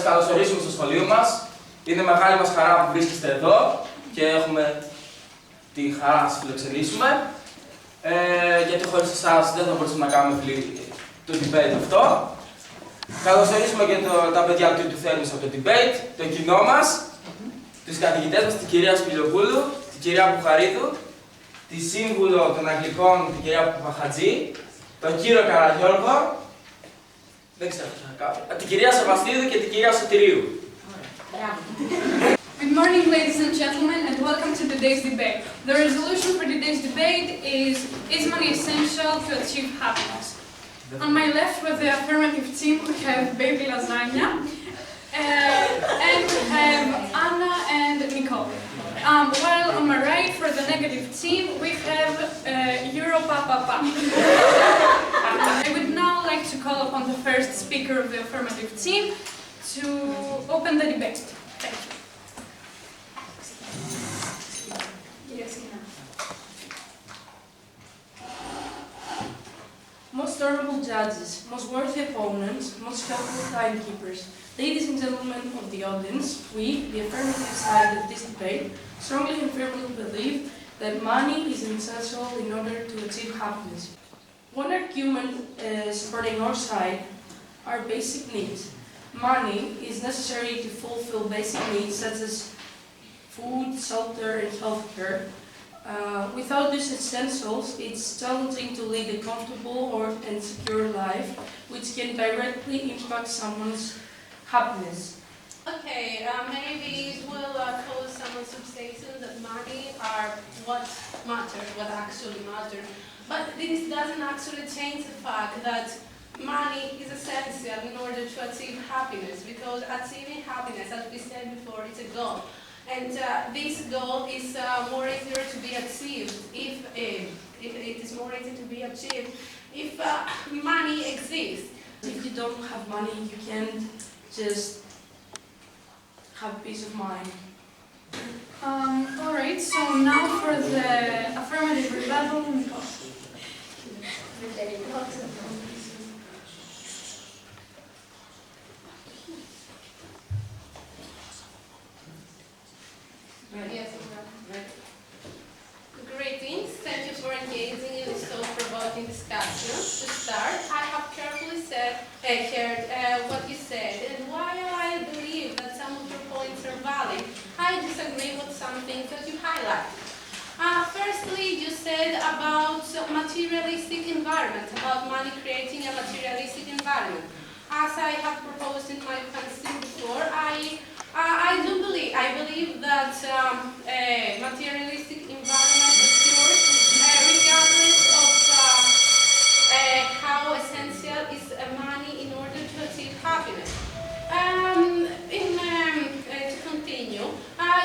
καλωσορίσουμε στο σχολείο μας. Είναι μεγάλη μας χαρά που βρίσκεστε εδώ και έχουμε τη χαρά να σας φιλοξενήσουμε. Γιατί χωρίς εσάς δεν θα μπορούσαμε να κάνουμε το debate αυτό. Καλωσορίσουμε και τα παιδιά του ΘΕΡΜΗΣ από το debate, το κοινό μας, τους καθηγητές μας, την κυρία Σπιλιοπούλου, την κυρία Μπουχαρίδου, τη σύμβουλο των Αγγλικών, την κυρία Παπαχατζή, τον κύριο Καραγιώργο, δεν ξέρω τι θα κάνω, την κυρία Σεβαστίδου και την κυρία Σωτηρίου. Good morning, ladies and gentlemen, and welcome to today's debate. The resolution for today's debate is money essential to achieve happiness? On my left, with the affirmative team, we have baby lasagna, and we have Anna and Nicole. While on my right, for the negative team, we have Euro Papa. I would now like to call upon the first speaker of the affirmative team to open the debate. Thank you. Most honorable judges, most worthy opponents, most helpful timekeepers, ladies and gentlemen of the audience, we, the affirmative side of this debate, strongly and firmly believe that money is essential in order to achieve happiness. One argument supporting our side are basic needs. Money is necessary to fulfill basic needs such as food, shelter, and healthcare. Without these essentials, it's challenging to lead a comfortable and secure life, which can directly impact someone's happiness. Okay, maybe it will cause some substances that money are what matters, what actually matters. But this doesn't actually change the fact that money is essential in order to achieve happiness, because achieving happiness, as we said before, is a goal. And this goal is more easier to be achieved if it is more easy to be achieved if money exists. If you don't have money, you can't just have peace of mind. Alright, so now for the affirmative rebuttal, Nicole. Yes, exactly. Greetings, thank you for engaging in this thought-provoking discussion. To start, I have carefully heard what you said, and while I believe that some of your points are valid, I disagree with some things that you highlight. Firstly, you said about materialistic environment, about money creating a materialistic environment. As I have proposed in my fancy before, I believe that a materialistic environment occurs regardless of how essential is money in order to achieve happiness. To continue,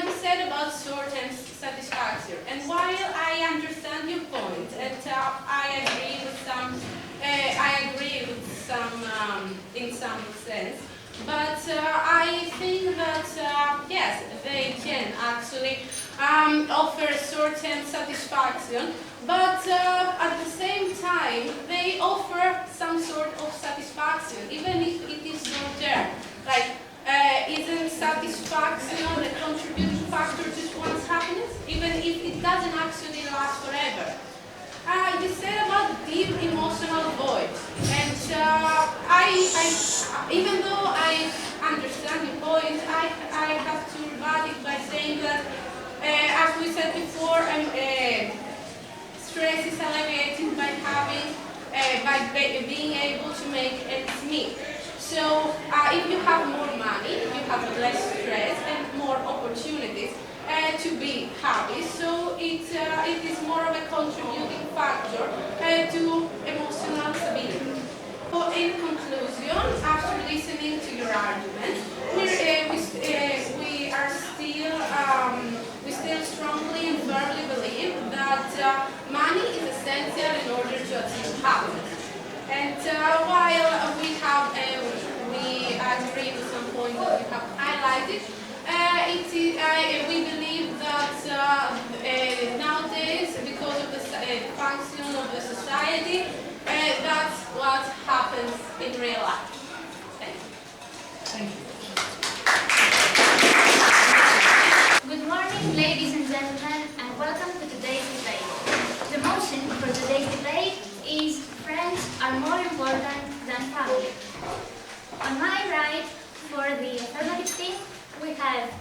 you said about short-term satisfaction, and while I understand your point, and I agree with some in some sense. But I think that, yes, they can actually offer short-term satisfaction, but at the same time, they offer some sort of satisfaction, even if it is short-term. Like, isn't satisfaction a contributing factor to one's happiness, even if it doesn't actually last forever? You said about deep emotional void, and even though I understand your point, I have to rebut it by saying that, as we said before, stress is alleviated by being able to make ends meet. So, if you have more money, you have less stress and more opportunities to be happy, so it is more of a contributing factor to emotional stability. So in conclusion, after listening to your argument, we still strongly and firmly believe that money is essential in order to achieve happiness. And while we agree with some points that you have highlighted, we believe that nowadays, because of the function of the society, that's what happens in real life. Thank you. Thank you. have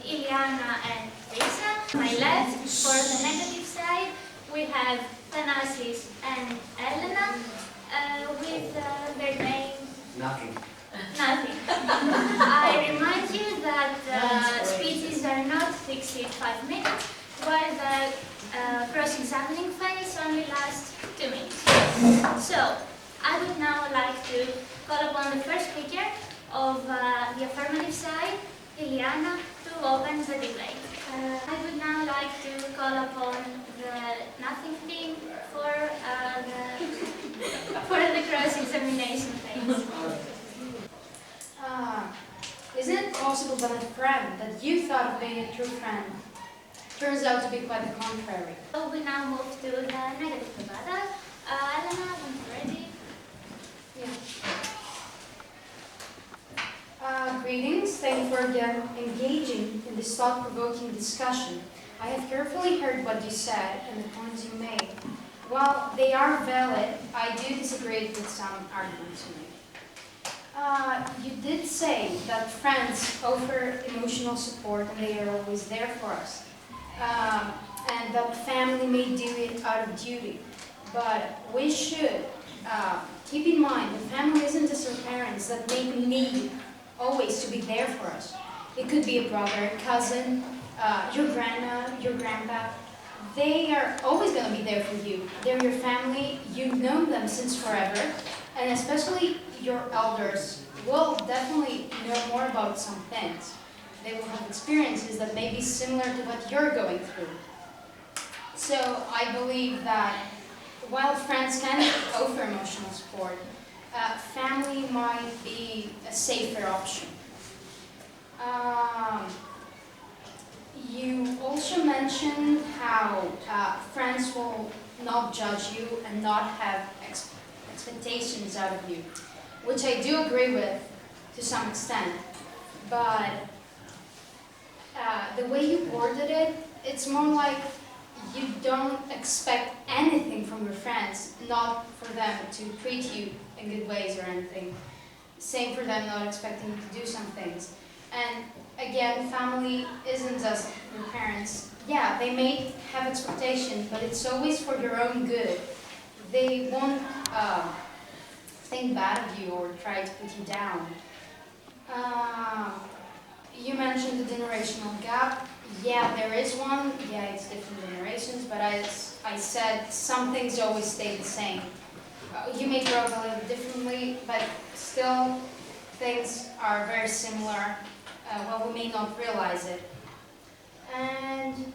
Iliana and Lisa. On my left, for the negative side, we have Thanasis and Elena with their name Nothing. Nothing. I remind you that speeches are not fixed at 5 minutes, while the cross-examining phase only lasts 2 minutes. So, I would now like to call upon the first speaker of the affirmative side, Iliana, to open the debate. I would now like to call upon the nothing team for the cross-examination phase. Isn't it possible that a friend that you thought of being a true friend turns out to be quite the contrary? So we now move to the negative rebuttal. Elena, when you're ready. Yeah. Greetings. Thank you for again engaging in this thought-provoking discussion. I have carefully heard what you said and the points you made. While they are valid, I do disagree with some arguments you made. You did say that friends offer emotional support and they are always there for us. And that family may do it out of duty. But we should keep in mind that family isn't just our parents that make need always to be there for us. It could be a brother, a cousin, your grandma, your grandpa. They are always going to be there for you. They're your family. You've known them since forever. And especially your elders will definitely know more about some things. They will have experiences that may be similar to what you're going through. So I believe that while friends can offer emotional support, family might be a safer option. You also mentioned how friends will not judge you and not have expectations out of you, which I do agree with to some extent. But the way you worded it, it's more like you don't expect anything from your friends, not for them to treat you in good ways or anything. Same for them not expecting you to do some things. And again, family isn't just your parents. Yeah, they may have expectations, but it's always for your own good. They won't think bad of you or try to put you down. You mentioned the generational gap. Yeah, there is one. Yeah, it's different generations, but as I said, some things always stay the same. You may grow up a little differently, but still things are very similar. Well, we may not realize it. And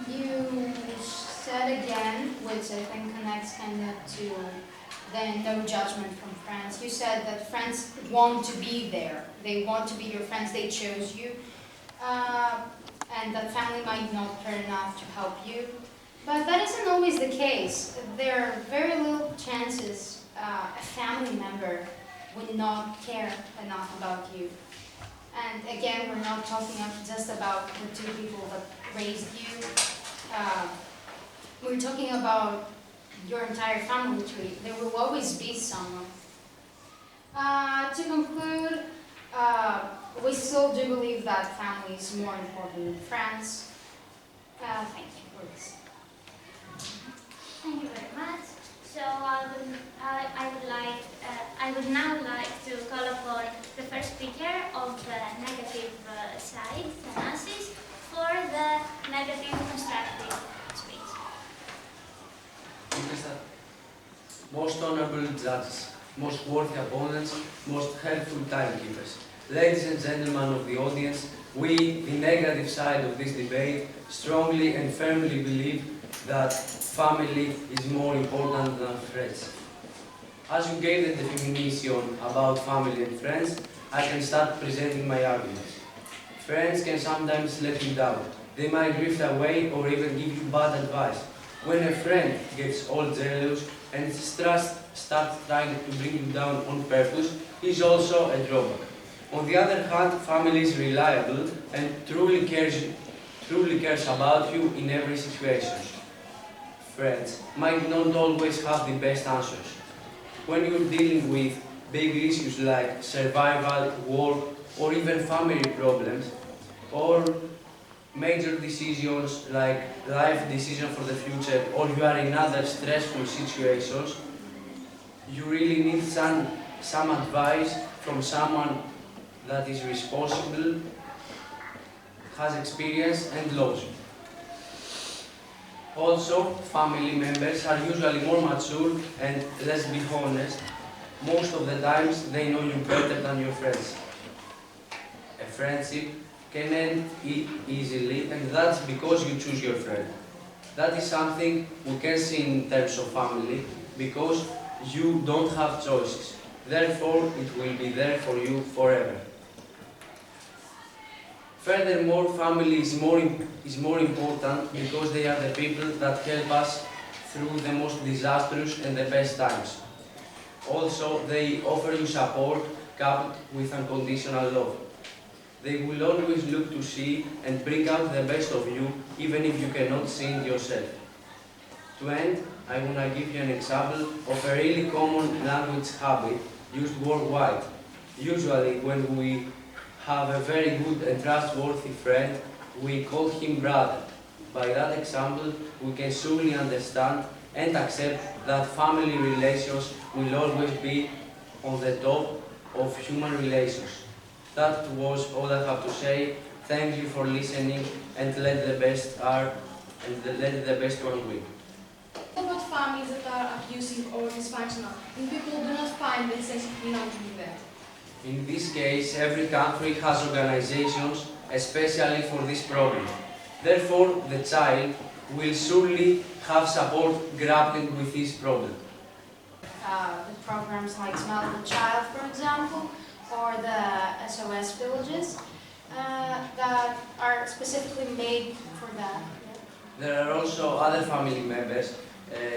you said again, which I think connects kind of to the no judgment from friends. You said that friends want to be there. They want to be your friends. They chose you. And that family might not turn enough to help you. But that isn't always the case. There are very little chances a family member would not care enough about you. And again, we're not talking just about the two people that raised you. We're talking about your entire family tree. There will always be someone. To conclude, we still do believe that family is more important than friends. Thank you for this. Thank you very much. So I would now like to call upon the first speaker of the negative side, Thanasis, for the negative constructive speech. Most honorable judges, most worthy opponents, most helpful timekeepers. Ladies and gentlemen of the audience, we, the negative side of this debate, strongly and firmly believe that family is more important than friends. As you gave the definition about family and friends, I can start presenting my arguments. Friends can sometimes let you down. They might drift away or even give you bad advice. When a friend gets all jealous and starts trying to bring you down on purpose, is also a drawback. On the other hand, family is reliable and truly cares about you in every situation. Friends might not always have the best answers. When you're dealing with big issues like survival, work, or even family problems, or major decisions like life decision for the future, or you are in other stressful situations, you really need some advice from someone that is responsible, has experience and knows you. Also, family members are usually more mature and, let's be honest, most of the times they know you better than your friends. A friendship can end easily, and that's because you choose your friend. That is something we can see in terms of family, because you don't have choices. Therefore, it will be there for you forever. Furthermore, family is more important because they are the people that help us through the most disastrous and the best times. Also, they offer you support coupled with unconditional love. They will always look to see and bring out the best of you, even if you cannot see it yourself. To end, I want to give you an example of a really common language habit used worldwide. Usually, when we have a very good and trustworthy friend, we call him brother. By that example, we can surely understand and accept that family relations will always be on the top of human relations. That was all I have to say. Thank you for listening, and let the best one win. What about families that are abusive or dysfunctional, and people do not find the sense of belonging in them? In this case, every country has organizations especially for this problem. Therefore, the child will surely have support grappling with this problem. The programs like Smell the Child, for example, or the SOS villages that are specifically made for that. There are also other family members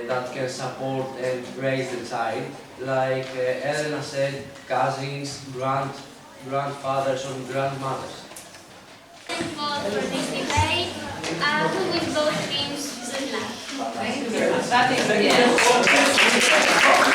that can support and raise the child, like Elena said, cousins, grandfathers or grandmothers. Vote for this debate. Who wins both teams? Good luck. Thank you.